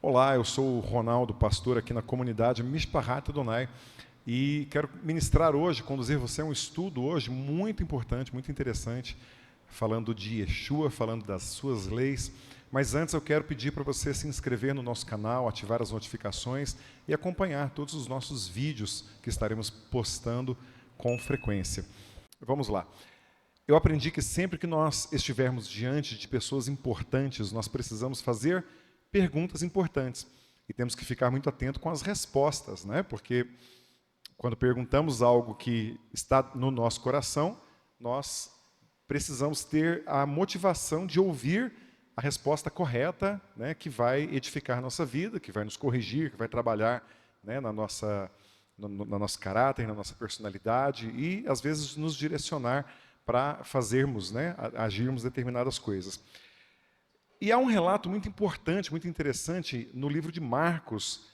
Olá, eu sou o Ronaldo, pastor aqui na comunidade Mishpahat Adonai, e quero ministrar hoje, conduzir você a um estudo hoje muito importante, muito interessante, falando de Yeshua, falando das suas leis. Mas antes eu quero pedir para você se inscrever no nosso canal, ativar as notificações e acompanhar todos os nossos vídeos que estaremos postando com frequência. Vamos lá. Eu aprendi que sempre que nós estivermos diante de pessoas importantes, nós precisamos fazer perguntas importantes. E temos que ficar muito atento com as respostas, né? Porque quando perguntamos algo que está no nosso coração, nós precisamos ter a motivação de ouvir a resposta correta, né, que vai edificar a nossa vida, que vai nos corrigir, que vai trabalhar, né, no nosso caráter, na nossa personalidade e, às vezes, nos direcionar para fazermos, né, agirmos determinadas coisas. E há um relato muito importante, muito interessante, no livro de Marcos,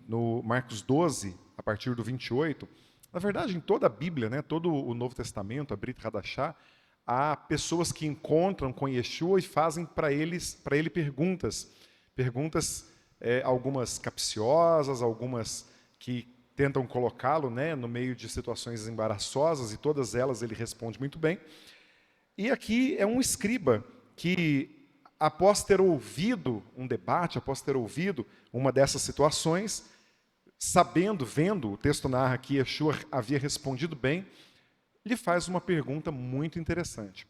no Marcos 12, a partir do 28. Na verdade, em toda a Bíblia, né, todo o Novo Testamento, a Brit Hadashah, há pessoas que encontram com Yeshua e fazem para ele perguntas. Perguntas, algumas capciosas, algumas que tentam colocá-lo, né, no meio de situações embaraçosas, e todas elas ele responde muito bem. E aqui é um escriba que, após ter ouvido um debate, após ter ouvido uma dessas situações, vendo, o texto narra que Yeshua havia respondido bem, lhe faz uma pergunta muito interessante.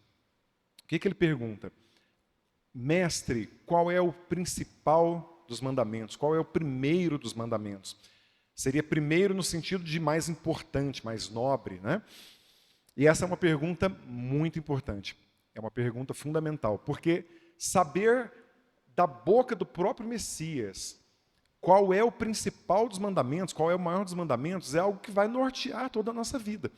O que ele pergunta? Mestre, qual é o principal dos mandamentos? Qual é o primeiro dos mandamentos? Seria primeiro no sentido de mais importante, mais nobre, né? E essa é uma pergunta muito importante. É uma pergunta fundamental, porque saber da boca do próprio Messias qual é o principal dos mandamentos, qual é o maior dos mandamentos, é algo que vai nortear toda a nossa vida.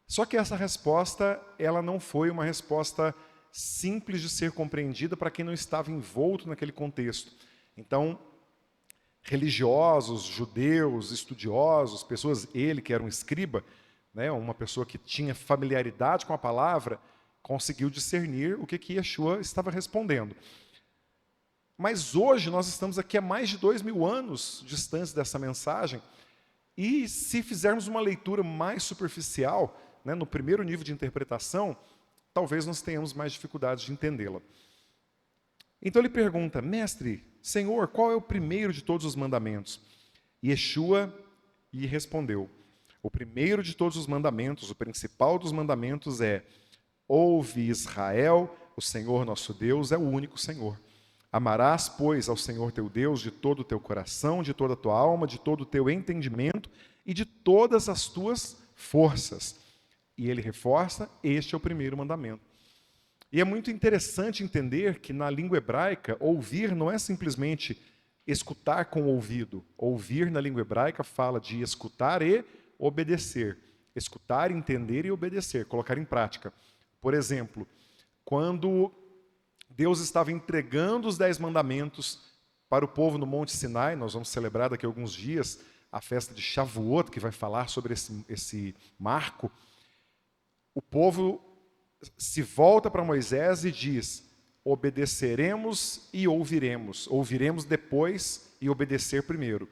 Só que essa resposta, ela não foi uma resposta simples de ser compreendida para quem não estava envolto naquele contexto. Então, religiosos, judeus, estudiosos, pessoas, ele que era um escriba, né, uma pessoa que tinha familiaridade com a palavra, conseguiu discernir o que Yeshua estava respondendo. Mas hoje nós estamos aqui há mais de 2000 anos distantes dessa mensagem, e se fizermos uma leitura mais superficial, né, no primeiro nível de interpretação, talvez nós tenhamos mais dificuldades de entendê-la. Então ele pergunta, mestre, Senhor, qual é o primeiro de todos os mandamentos? E Yeshua lhe respondeu, o primeiro de todos os mandamentos, o principal dos mandamentos é: ouve Israel, o Senhor nosso Deus é o único Senhor. Amarás, pois, ao Senhor teu Deus de todo o teu coração, de toda a tua alma, de todo o teu entendimento e de todas as tuas forças. E ele reforça, este é o primeiro mandamento. E é muito interessante entender que na língua hebraica, ouvir não é simplesmente escutar com o ouvido. Ouvir na língua hebraica fala de escutar e obedecer. Escutar, entender e obedecer, colocar em prática. Por exemplo, quando Deus estava entregando os 10 mandamentos para o povo no Monte Sinai, nós vamos celebrar daqui a alguns dias a festa de Shavuot, que vai falar sobre esse marco. O povo se volta para Moisés e diz, obedeceremos e ouviremos. Ouviremos depois e obedecer primeiro.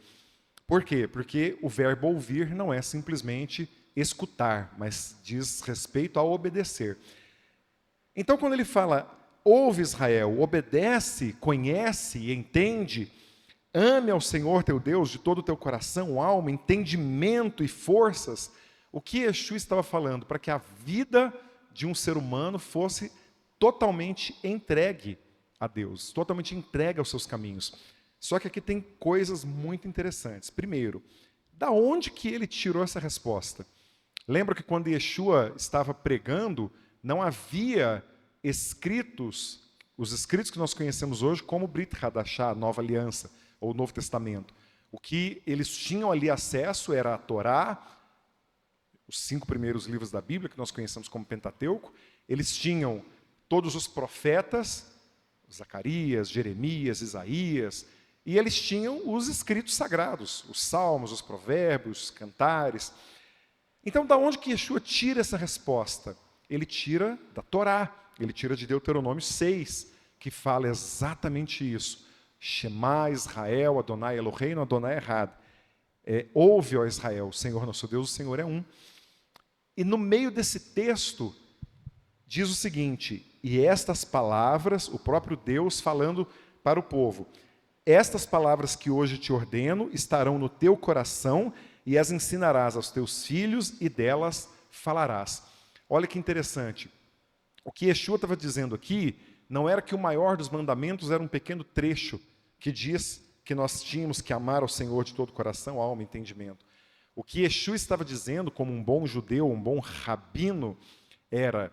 Por quê? Porque o verbo ouvir não é simplesmente escutar, mas diz respeito a obedecer. Então, quando ele fala, ouve Israel, obedece, conhece e entende, ame ao Senhor teu Deus de todo o teu coração, alma, entendimento e forças, o que Yeshua estava falando? Para que a vida de um ser humano fosse totalmente entregue a Deus, totalmente entregue aos seus caminhos. Só que aqui tem coisas muito interessantes. Primeiro, da onde que ele tirou essa resposta? Lembra que quando Yeshua estava pregando, não havia escritos, os escritos que nós conhecemos hoje como Brit Hadashah, a Nova Aliança, ou o Novo Testamento. O que eles tinham ali acesso era a Torá, os 5 primeiros livros da Bíblia, que nós conhecemos como Pentateuco. Eles tinham todos os profetas, Zacarias, Jeremias, Isaías, e eles tinham os escritos sagrados, os salmos, os provérbios, os cantares. Então, da onde que Yeshua tira essa resposta? Ele tira da Torá, ele tira de Deuteronômio 6, que fala exatamente isso, Shema Israel, Adonai Eloheinu, Adonai Echad. Ouve, ó Israel, o Senhor nosso Deus, o Senhor é um. E no meio desse texto, diz o seguinte: e estas palavras, o próprio Deus falando para o povo, estas palavras que hoje te ordeno estarão no teu coração e as ensinarás aos teus filhos e delas falarás. Olha que interessante. O que Yeshua estava dizendo aqui não era que o maior dos mandamentos era um pequeno trecho que diz que nós tínhamos que amar ao Senhor de todo o coração, alma e entendimento. O que Yeshua estava dizendo, como um bom judeu, um bom rabino, era: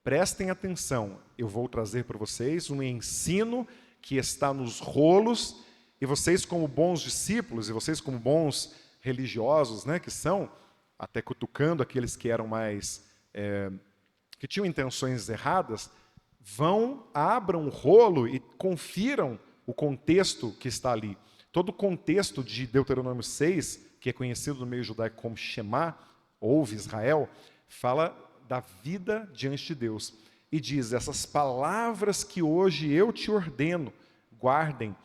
prestem atenção, eu vou trazer para vocês um ensino que está nos rolos, e vocês como bons discípulos, e vocês como bons religiosos, né, que são, até cutucando aqueles que eram mais, que tinham intenções erradas, abram o rolo e confiram o contexto que está ali. Todo o contexto de Deuteronômio 6, que é conhecido no meio judaico como Shema, ouve Israel, fala da vida diante de Deus. E diz: essas palavras que hoje eu te ordeno, guardem,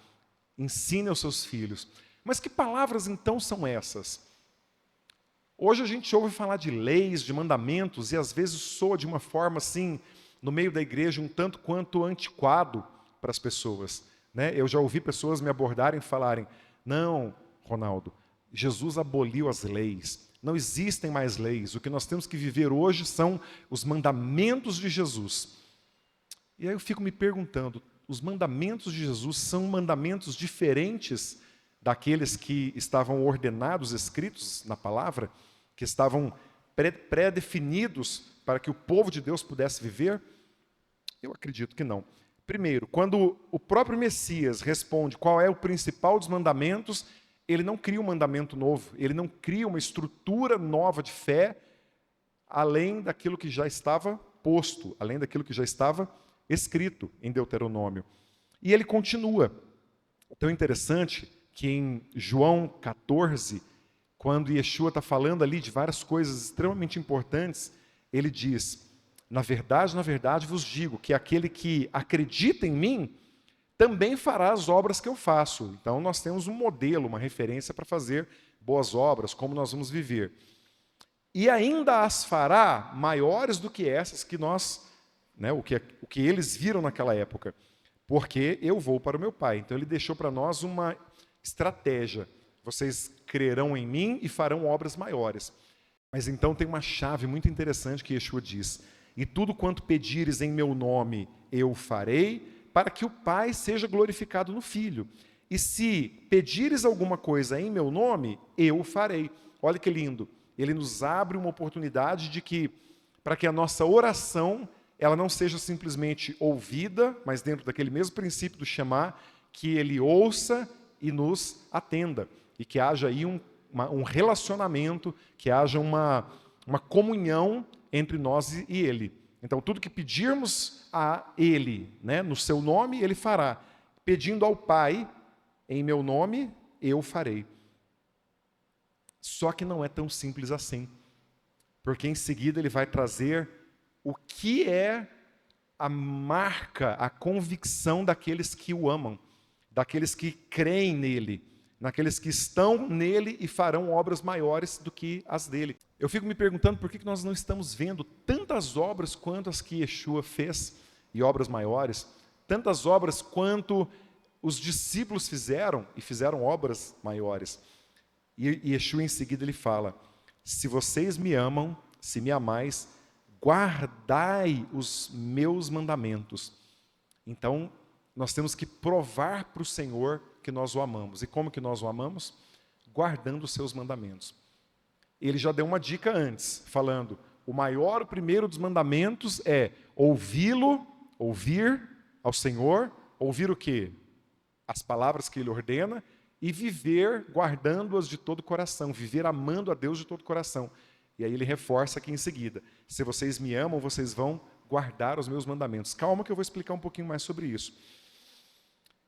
ensine aos seus filhos. Mas que palavras então são essas? Hoje a gente ouve falar de leis, de mandamentos, e às vezes soa de uma forma assim, no meio da igreja, um tanto quanto antiquado para as pessoas, né? Eu já ouvi pessoas me abordarem e falarem: não, Ronaldo, Jesus aboliu as leis, não existem mais leis, o que nós temos que viver hoje são os mandamentos de Jesus. E aí eu fico me perguntando, os mandamentos de Jesus são mandamentos diferentes daqueles que estavam ordenados, escritos na palavra, que estavam pré-definidos para que o povo de Deus pudesse viver? Eu acredito que não. Primeiro, quando o próprio Messias responde qual é o principal dos mandamentos, ele não cria um mandamento novo, ele não cria uma estrutura nova de fé, além daquilo que já estava posto, além daquilo que já estava escrito em Deuteronômio. E ele continua. Então é interessante que em João 14, quando Yeshua está falando ali de várias coisas extremamente importantes, ele diz: na verdade vos digo que aquele que acredita em mim também fará as obras que eu faço. Então nós temos um modelo, uma referência para fazer boas obras, como nós vamos viver. E ainda as fará maiores do que essas que nós, né, o que eles viram naquela época, porque eu vou para o meu Pai. Então ele deixou para nós uma estratégia: vocês crerão em mim e farão obras maiores. Mas então tem uma chave muito interessante que Yeshua diz: e tudo quanto pedires em meu nome eu farei, para que o Pai seja glorificado no Filho. E se pedires alguma coisa em meu nome, eu farei. Olha que lindo. Ele nos abre uma oportunidade de que, para que a nossa oração, ela não seja simplesmente ouvida, mas dentro daquele mesmo princípio do Shema, que ele ouça e nos atenda. E que haja aí um relacionamento, que haja uma comunhão entre nós e ele. Então, tudo que pedirmos a ele, né, no seu nome, ele fará. Pedindo ao Pai, em meu nome, eu farei. Só que não é tão simples assim. Porque em seguida ele vai trazer o que é a marca, a convicção daqueles que o amam, daqueles que creem nele, naqueles que estão nele e farão obras maiores do que as dele. Eu fico me perguntando por que nós não estamos vendo tantas obras quanto as que Yeshua fez, e obras maiores, tantas obras quanto os discípulos fizeram, e fizeram obras maiores. E Yeshua em seguida ele fala: se vocês me amam, se me amais, guardai os meus mandamentos. Então, nós temos que provar para o Senhor que nós o amamos. E como que nós o amamos? Guardando os seus mandamentos. Ele já deu uma dica antes, falando: o primeiro dos mandamentos é ouvir ao Senhor, ouvir o quê? As palavras que ele ordena, e viver guardando-as de todo o coração, viver amando a Deus de todo o coração. E aí ele reforça aqui em seguida: se vocês me amam, vocês vão guardar os meus mandamentos. Calma que eu vou explicar um pouquinho mais sobre isso.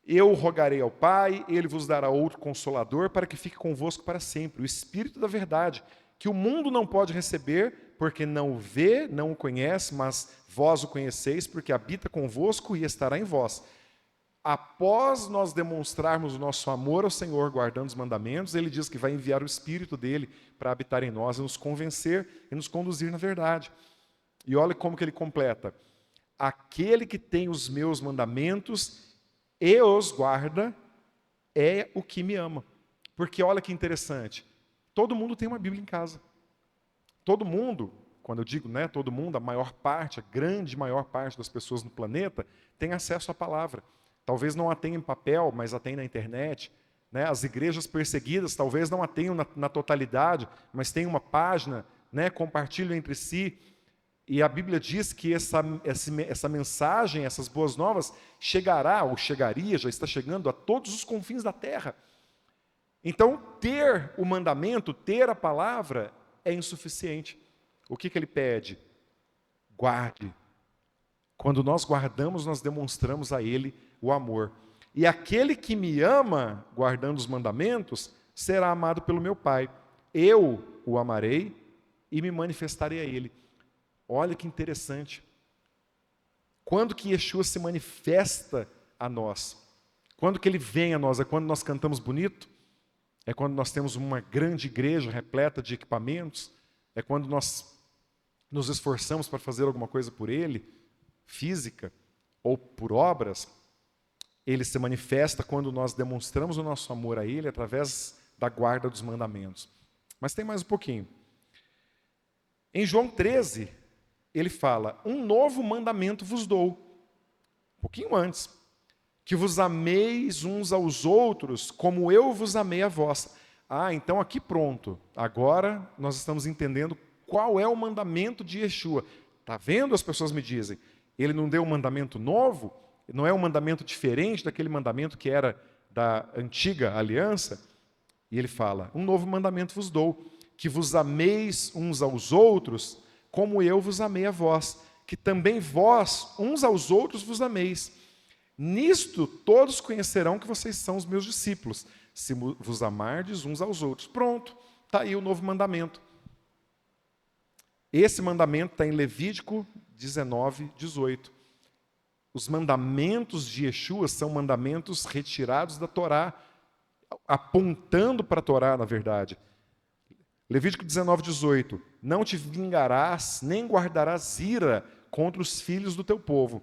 Eu rogarei ao Pai, ele vos dará outro consolador para que fique convosco para sempre, o Espírito da verdade, que o mundo não pode receber, porque não o vê, não o conhece, mas vós o conheceis, porque habita convosco e estará em vós. após nós demonstrarmos o nosso amor ao Senhor, guardando os mandamentos, ele diz que vai enviar o Espírito dele para habitar em nós e nos convencer e nos conduzir na verdade. E olha como que ele completa. Aquele que tem os meus mandamentos e os guarda é o que me ama. Porque olha que interessante, todo mundo tem uma Bíblia em casa. Todo mundo, quando eu digo todo mundo, a maior parte, a grande maior parte das pessoas no planeta tem acesso à palavra. Talvez não a tenha em papel, mas a tem na internet. As igrejas perseguidas talvez não a tenham na totalidade, mas tem uma página, compartilham entre si. E a Bíblia diz que essa mensagem, essas boas novas, chegará, ou chegaria, já está chegando a todos os confins da terra. Então, ter o mandamento, ter a palavra, é insuficiente. O que ele pede? Guarde. Quando nós guardamos, nós demonstramos a Ele o amor. E aquele que me ama, guardando os mandamentos, será amado pelo meu Pai. Eu o amarei e me manifestarei a Ele. Olha que interessante. Quando que Yeshua se manifesta a nós? Quando que Ele vem a nós? É quando nós cantamos bonito? É quando nós temos uma grande igreja repleta de equipamentos? É quando nós nos esforçamos para fazer alguma coisa por Ele, física ou por obras? Ele se manifesta quando nós demonstramos o nosso amor a Ele através da guarda dos mandamentos. Mas tem mais um pouquinho. Em João 13, ele fala, um novo mandamento vos dou. Um pouquinho antes. Que vos ameis uns aos outros como eu vos amei a vós. Então aqui pronto. Agora nós estamos entendendo qual é o mandamento de Yeshua. Está vendo? As pessoas me dizem. Ele não deu um mandamento novo? Não é um mandamento diferente daquele mandamento que era da antiga aliança? E ele fala, um novo mandamento vos dou. Que vos ameis uns aos outros como eu vos amei a vós. Que também vós uns aos outros vos ameis. Nisto todos conhecerão que vocês são os meus discípulos, se vos amardes uns aos outros. Pronto, está aí o novo mandamento. Esse mandamento está em Levítico 19, 18. Os mandamentos de Yeshua são mandamentos retirados da Torá, apontando para a Torá, na verdade. Levítico 19, 18. Não te vingarás, nem guardarás ira contra os filhos do teu povo,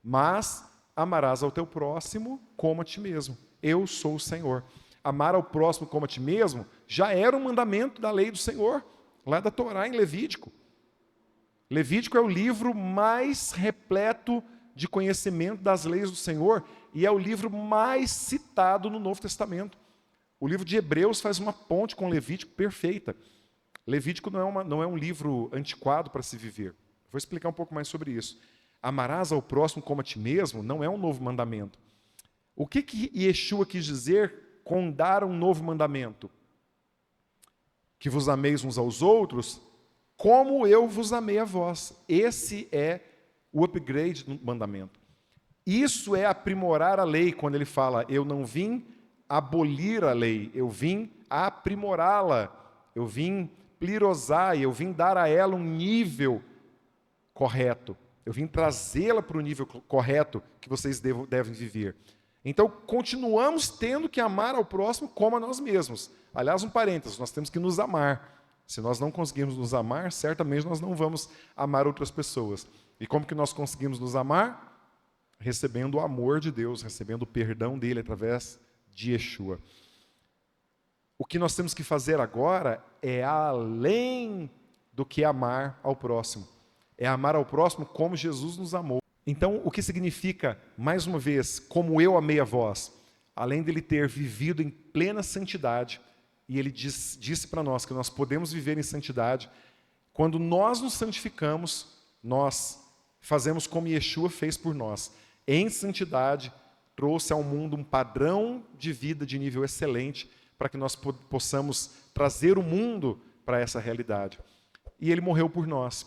mas amarás ao teu próximo como a ti mesmo. Eu sou o Senhor. Amar ao próximo como a ti mesmo já era um mandamento da lei do Senhor, lá da Torá em Levítico. Levítico é o livro mais repleto de conhecimento das leis do Senhor e é o livro mais citado no Novo Testamento. O livro de Hebreus faz uma ponte com Levítico perfeita. Levítico não é um livro antiquado para se viver. Vou explicar um pouco mais sobre isso. Amarás ao próximo como a ti mesmo não é um novo mandamento. O que Yeshua quis dizer com dar um novo mandamento? Que vos ameis uns aos outros como eu vos amei a vós. Esse é o upgrade do mandamento. Isso é aprimorar a lei, quando ele fala, eu não vim abolir a lei, eu vim aprimorá-la, eu vim plirosar, eu vim dar a ela um nível correto. Eu vim trazê-la para o nível correto que vocês devem viver. Então, continuamos tendo que amar ao próximo como a nós mesmos. Aliás, um parênteses, nós temos que nos amar. Se nós não conseguirmos nos amar, certamente nós não vamos amar outras pessoas. E como que nós conseguimos nos amar? Recebendo o amor de Deus, recebendo o perdão dele através de Yeshua. O que nós temos que fazer agora é além do que amar ao próximo. É amar ao próximo como Jesus nos amou. Então, o que significa, mais uma vez, como eu amei a vós? Além dele ter vivido em plena santidade, e ele disse para nós que nós podemos viver em santidade, quando nós nos santificamos, nós fazemos como Yeshua fez por nós. Em santidade, trouxe ao mundo um padrão de vida de nível excelente, para que nós possamos trazer o mundo para essa realidade. E ele morreu por nós.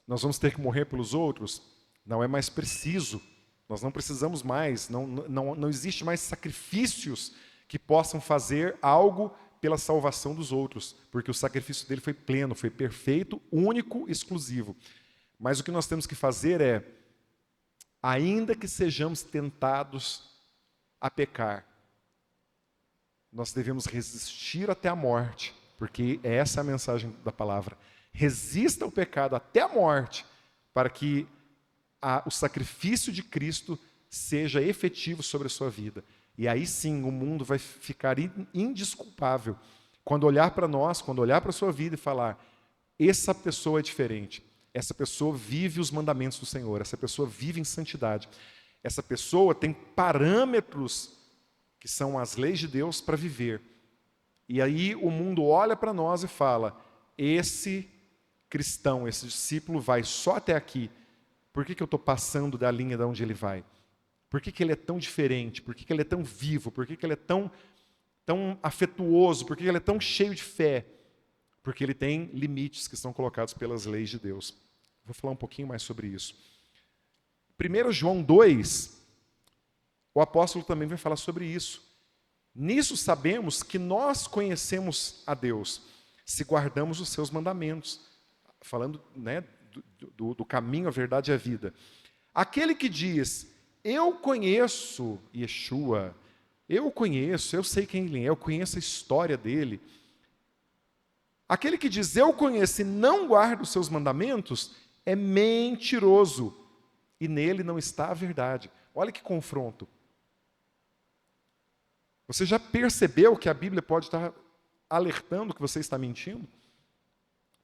Nós vamos ter que morrer pelos outros? Não é mais preciso. Nós não precisamos mais. Não existe mais sacrifícios que possam fazer algo pela salvação dos outros, porque o sacrifício dele foi pleno, foi perfeito, único, exclusivo. Mas o que nós temos que fazer é ainda que sejamos tentados a pecar, nós devemos resistir até a morte, porque essa é a mensagem da palavra. Resista ao pecado até a morte, para que o sacrifício de Cristo seja efetivo sobre a sua vida. E aí sim, o mundo vai ficar indesculpável quando olhar para nós, quando olhar para a sua vida e falar: essa pessoa é diferente, essa pessoa vive os mandamentos do Senhor, essa pessoa vive em santidade, essa pessoa tem parâmetros que são as leis de Deus para viver. E aí o mundo olha para nós e fala: esse cristão, esse discípulo vai só até aqui. Por que eu estou passando da linha de onde ele vai? Por que ele é tão diferente? Por que ele é tão vivo? Por que ele é tão afetuoso? Por que ele é tão cheio de fé? Porque ele tem limites que são colocados pelas leis de Deus. Vou falar um pouquinho mais sobre isso. 1 João 2, o apóstolo também vai falar sobre isso. Nisso sabemos que nós conhecemos a Deus, se guardamos os seus mandamentos. Falando, né, do caminho, a verdade e a vida. Aquele que diz: eu conheço Yeshua, eu sei quem ele é, eu conheço a história dele. Aquele que diz eu conheço e não guarda os seus mandamentos é mentiroso, e nele não está a verdade. Olha que confronto. Você já percebeu que a Bíblia pode estar alertando que você está mentindo?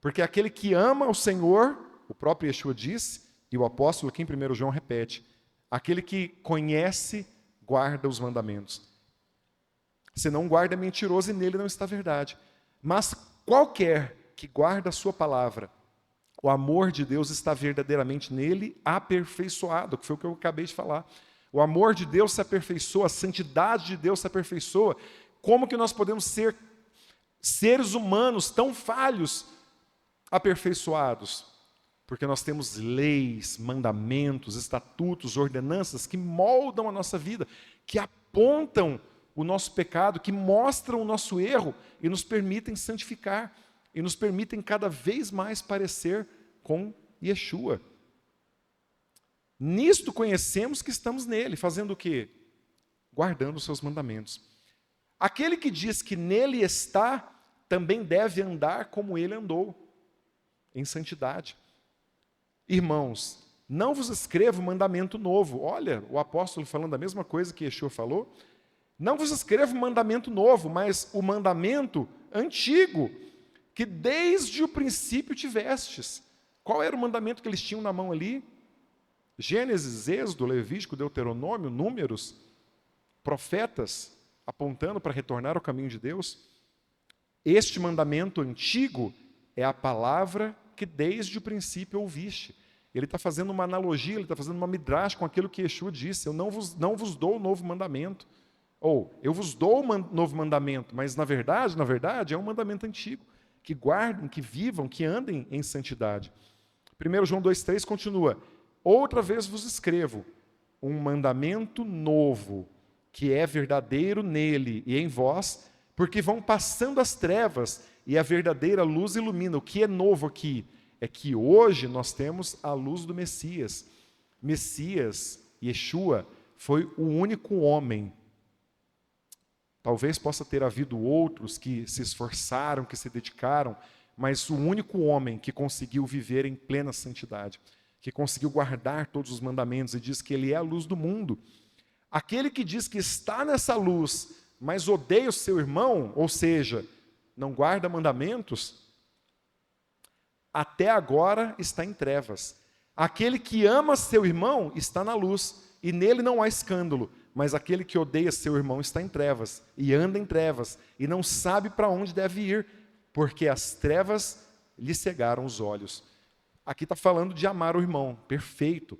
Porque aquele que ama o Senhor, o próprio Yeshua disse, e o apóstolo aqui em 1 João repete: aquele que conhece, guarda os mandamentos. Se não guarda, é mentiroso e nele não está a verdade. Mas qualquer que guarda a sua palavra, o amor de Deus está verdadeiramente nele, aperfeiçoado, que foi o que eu acabei de falar. O amor de Deus se aperfeiçoa, a santidade de Deus se aperfeiçoa. Como que nós podemos ser seres humanos tão falhos, aperfeiçoados? Porque nós temos leis, mandamentos, estatutos, ordenanças que moldam a nossa vida, que apontam o nosso pecado, que mostram o nosso erro e nos permitem santificar, e nos permitem cada vez mais parecer com Yeshua. Nisto conhecemos que estamos nele, fazendo o quê? Guardando os seus mandamentos. Aquele que diz que nele está, também deve andar como ele andou, em santidade. Irmãos, não vos escrevo mandamento novo. Olha, o apóstolo falando a mesma coisa que Yeshua falou. Não vos escrevo mandamento novo, mas o mandamento antigo, que desde o princípio tivestes. Qual era o mandamento que eles tinham na mão ali? Gênesis, Êxodo, Levítico, Deuteronômio, Números, profetas, apontando para retornar ao caminho de Deus. Este mandamento antigo é a palavra que desde o princípio ouviste. Ele está fazendo uma analogia, ele está fazendo uma midrash com aquilo que Yeshua disse: eu não vos dou o novo mandamento. Ou, eu vos dou o novo mandamento, mas na verdade, é um mandamento antigo. Que guardem, que vivam, que andem em santidade. 1 João 2,3 continua: outra vez vos escrevo um mandamento novo, que é verdadeiro nele e em vós, porque vão passando as trevas e a verdadeira luz ilumina. O que é novo aqui? É que hoje nós temos a luz do Messias. Messias, Yeshua, foi o único homem. Talvez possa ter havido outros que se esforçaram, que se dedicaram, mas o único homem que conseguiu viver em plena santidade, que conseguiu guardar todos os mandamentos, e diz que ele é a luz do mundo. Aquele que diz que está nessa luz, mas odeia o seu irmão, ou seja, não guarda mandamentos, até agora está em trevas. Aquele que ama seu irmão está na luz, e nele não há escândalo. Mas aquele que odeia seu irmão está em trevas, e anda em trevas, e não sabe para onde deve ir, porque as trevas lhe cegaram os olhos. Aqui está falando de amar o irmão, perfeito.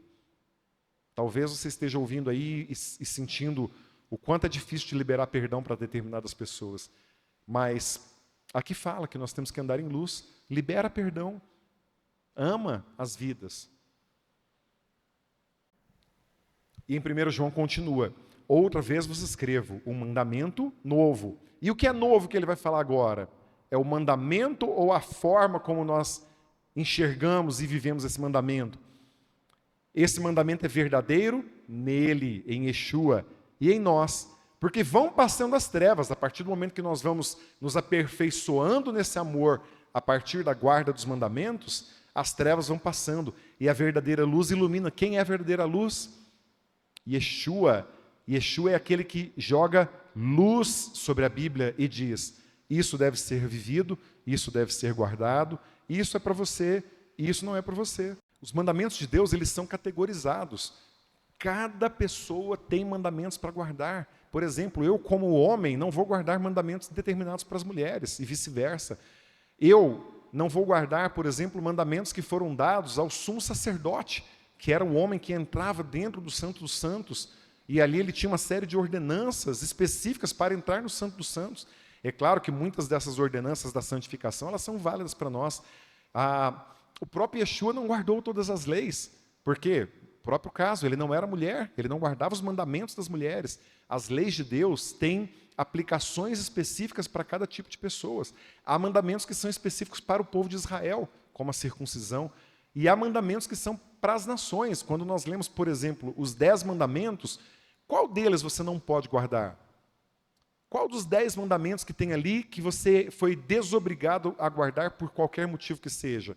Talvez você esteja ouvindo aí e sentindo o quanto é difícil de liberar perdão para determinadas pessoas. Mas aqui fala que nós temos que andar em luz, libera perdão, ama as vidas. E em 1 João continua: outra vez vos escrevo um mandamento novo. E o que é novo que ele vai falar agora? É o mandamento ou a forma como nós enxergamos e vivemos esse mandamento? esse mandamento é verdadeiro nele, em Yeshua e em nós. Porque vão passando as trevas, a partir do momento que nós vamos nos aperfeiçoando nesse amor, a partir da guarda dos mandamentos, as trevas vão passando e a verdadeira luz ilumina. Quem é a verdadeira luz? Yeshua. Yeshua é aquele que joga luz sobre a Bíblia e diz: isso deve ser vivido, isso deve ser guardado, isso é para você, e isso não é para você. Os mandamentos de Deus, eles são categorizados. Cada pessoa tem mandamentos para guardar. Por exemplo, eu como homem não vou guardar mandamentos determinados para as mulheres e vice-versa. Eu não vou guardar, por exemplo, mandamentos que foram dados ao sumo sacerdote, que era o homem que entrava dentro do Santo dos Santos, e ali ele tinha uma série de ordenanças específicas para entrar no Santo dos Santos. É claro que muitas dessas ordenanças da santificação, elas são válidas para nós. O próprio Yeshua não guardou todas as leis, porque, próprio caso, ele não era mulher, ele não guardava os mandamentos das mulheres. As leis de Deus têm aplicações específicas para cada tipo de pessoas. Há mandamentos que são específicos para o povo de Israel, como a circuncisão, e há mandamentos que são para as nações. Quando nós lemos, por exemplo, os 10 mandamentos, qual deles você não pode guardar? Qual dos 10 mandamentos que tem ali que você foi desobrigado a guardar por qualquer motivo que seja?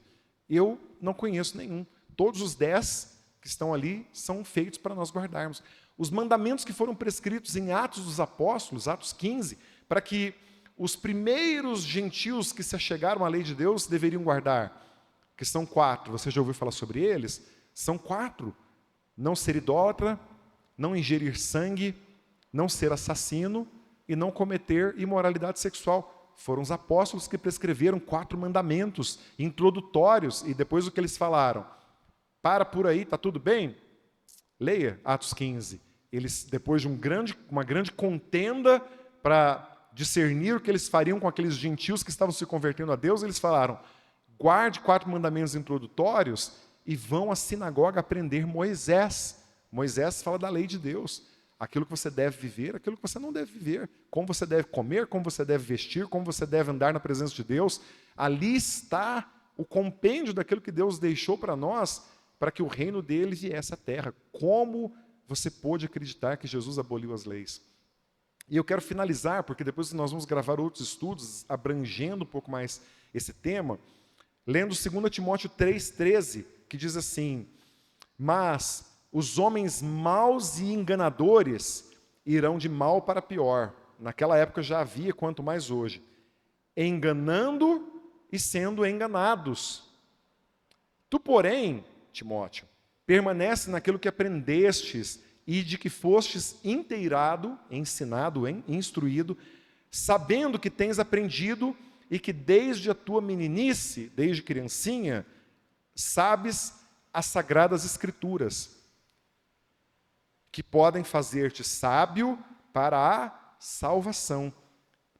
Eu não conheço nenhum. Todos os 10 que estão ali são feitos para nós guardarmos. Os mandamentos que foram prescritos em Atos dos Apóstolos, Atos 15, para que os primeiros gentios que se achegaram à lei de Deus deveriam guardar, que são 4, você já ouviu falar sobre eles? São 4. Não ser idólatra, não ingerir sangue, não ser assassino e não cometer imoralidade sexual. Foram os apóstolos que prescreveram 4 mandamentos introdutórios, e depois o que eles falaram? Para por aí, está tudo bem? Leia Atos 15. Eles, depois de uma grande contenda para discernir o que eles fariam com aqueles gentios que estavam se convertendo a Deus, eles falaram: guarde 4 mandamentos introdutórios e vão à sinagoga aprender Moisés. Moisés fala da lei de Deus. Aquilo que você deve viver, aquilo que você não deve viver. Como você deve comer, como você deve vestir, como você deve andar na presença de Deus. Ali está o compêndio daquilo que Deus deixou para nós, para que o reino dele viesse à terra. Como você pôde acreditar que Jesus aboliu as leis? E eu quero finalizar, porque depois nós vamos gravar outros estudos, abrangendo um pouco mais esse tema, lendo 2 Timóteo 3,13, que diz assim: mas os homens maus e enganadores irão de mal para pior. Naquela época já havia, quanto mais hoje. Enganando e sendo enganados. Tu, porém, Timóteo, permanece naquilo que aprendestes e de que fostes inteirado, ensinado, instruído, sabendo que tens aprendido e que desde a tua meninice, desde criancinha, sabes as sagradas escrituras, que podem fazer-te sábio para a salvação,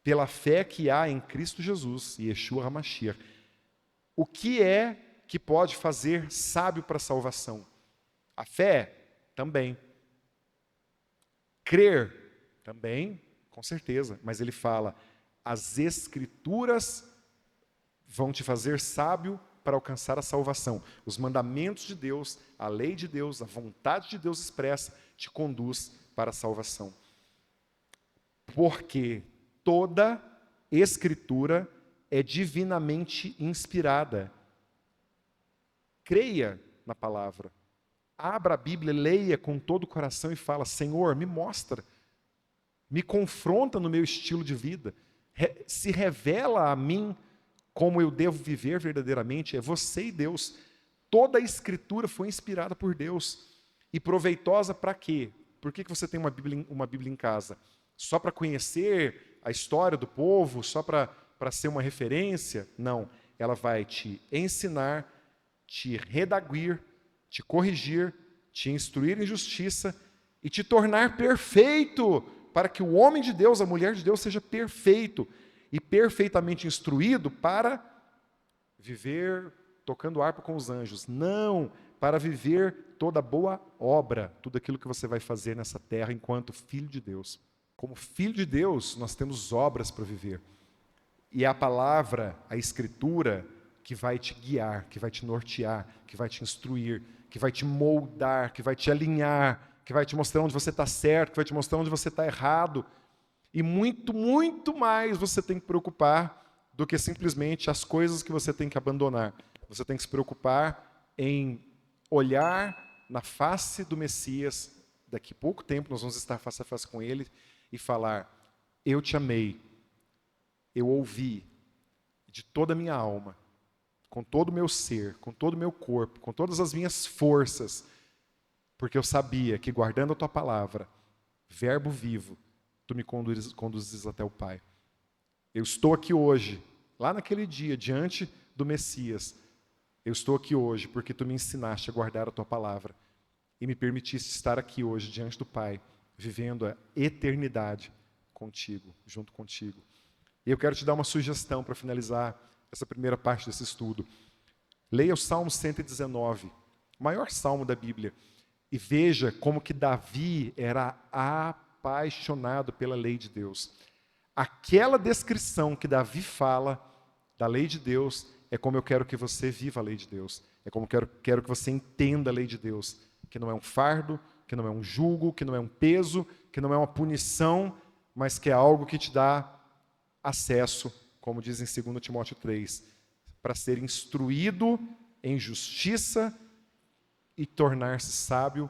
pela fé que há em Cristo Jesus e Yeshua HaMashiach. O que é que pode fazer sábio para a salvação? A fé? Também. Crer? Também, com certeza. Mas ele fala, as Escrituras vão te fazer sábio para alcançar a salvação. Os mandamentos de Deus, a lei de Deus, a vontade de Deus expressa, te conduz para a salvação. Porque toda Escritura é divinamente inspirada. Creia na palavra. Abra a Bíblia, leia com todo o coração e fala: Senhor, me mostra, me confronta no meu estilo de vida, se revela a mim como eu devo viver verdadeiramente. É você e Deus. Toda a Escritura foi inspirada por Deus. E proveitosa para quê? Por que você tem uma Bíblia em casa? Só para conhecer a história do povo? Só para ser uma referência? Não. Ela vai te ensinar, te redaguir, te corrigir, te instruir em justiça e te tornar perfeito, para que o homem de Deus, a mulher de Deus, seja perfeito e perfeitamente instruído para viver tocando harpa com os anjos. Não, para viver toda boa obra, tudo aquilo que você vai fazer nessa terra enquanto filho de Deus. Como filho de Deus, nós temos obras para viver. E é a palavra, a Escritura, que vai te guiar, que vai te nortear, que vai te instruir, que vai te moldar, que vai te alinhar, que vai te mostrar onde você está certo, que vai te mostrar onde você está errado. E muito, muito mais você tem que preocupar do que simplesmente as coisas que você tem que abandonar. Você tem que se preocupar em olhar na face do Messias. Daqui a pouco tempo nós vamos estar face a face com ele e falar: eu te amei, eu ouvi de toda a minha alma, com todo o meu ser, com todo o meu corpo, com todas as minhas forças, porque eu sabia que guardando a tua palavra, verbo vivo, tu me conduzes até o Pai. Eu estou aqui hoje, lá naquele dia, diante do Messias. Eu estou aqui hoje porque tu me ensinaste a guardar a tua palavra e me permitiste estar aqui hoje, diante do Pai, vivendo a eternidade contigo, junto contigo. E eu quero te dar uma sugestão para finalizar essa primeira parte desse estudo. Leia o Salmo 119, o maior salmo da Bíblia, e veja como que Davi era apaixonado pela lei de Deus. Aquela descrição que Davi fala da lei de Deus é como eu quero que você viva a lei de Deus. É como eu quero que você entenda a lei de Deus. Que não é um fardo, que não é um jugo, que não é um peso, que não é uma punição, mas que é algo que te dá acesso, como diz em 2 Timóteo 3, para ser instruído em justiça e tornar-se sábio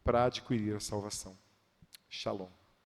para adquirir a salvação. Shalom.